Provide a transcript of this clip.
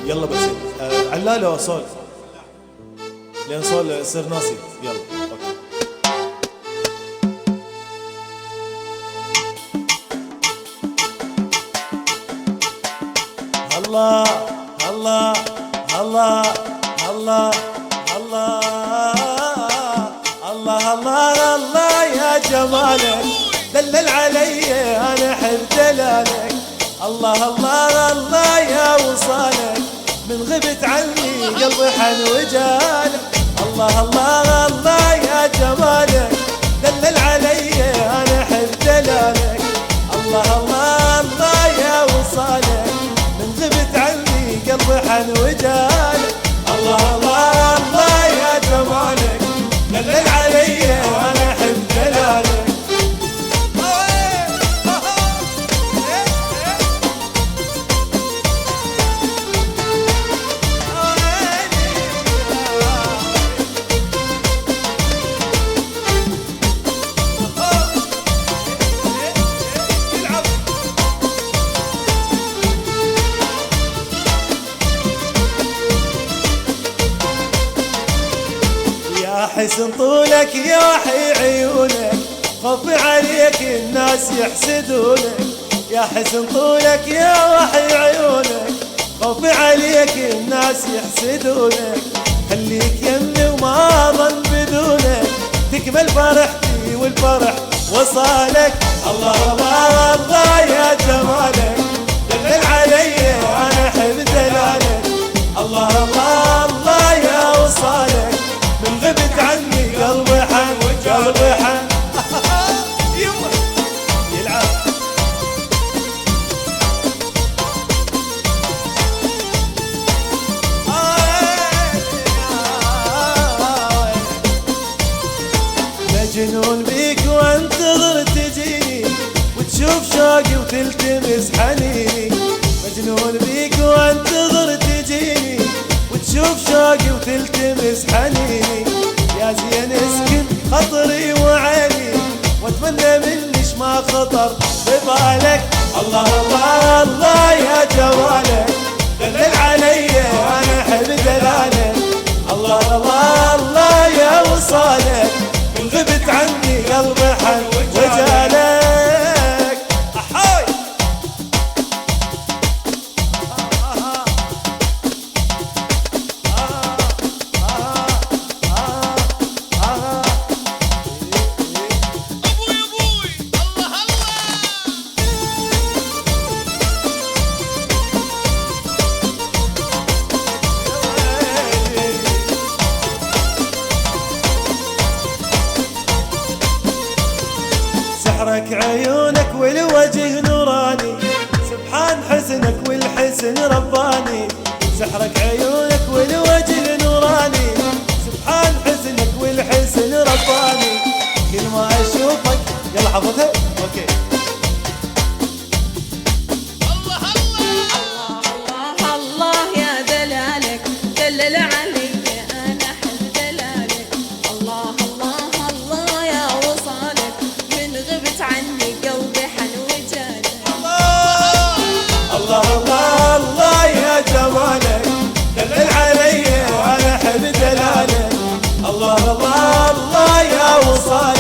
يلا بس علالة وصول لين صول يصير ناسي. يلا اوكي. الله الله الله الله الله الله الله الله يا جمالك دلل علي انا احب دلالك. الله الله الله يا وصالك من غبت عني قلبي حن وجالك. الله الله الله يا جمالك دلل علي انا احب دلالك. الله الله الله يا وصالك من غبت عني قلبي حن وجالك. الله الله الله يا جمالك دلل علي وانا احب دلالك. يا حسن طولك يا وحي عيونك خوفي عليك الناس يحسدونك. يا حسن طولك يا وحي عيونك خوفي عليك الناس يحسدونك. خليك يمي وما ظن بدونك تكمل فرحتي والفرح وصالك. الله الله الله يا جمالك دلل علي انا احب دلالك. الله الله الله يا وصالك من غبت عني قلبي حن قلبي حن يلعب. مجنون بيك وانتظر تجيني وتشوف شوقي وتلتمس حنيني. مجنون بيك وانتظر تجيني وتشوف شوقي وتلتمس حنيني. يا زين اسكن خطري وعيني واتمنى منش ما خطر ببالك. الله الله الله يا جمالك دلل علي انا احب دلالك. الله الله الله يا وصالك من غبت عني قلبي حن وجالك. احاي سحرك عيونك والوجه نوراني سبحان حسنك والحسن رباني. سحرك عيونك والوجه نوراني سبحان حسنك والحسن رباني. كل ما اشوفك يلا حفظها اوكي. الله الله الله الله يا دلالك دلل علي انا احب دلالك. الله الله الله يا وصالك من غبت عني قلبي حن وجالك. الله الله الله يا جمالك دلل علي وانا احب دلالك. الله الله الله يا وصالك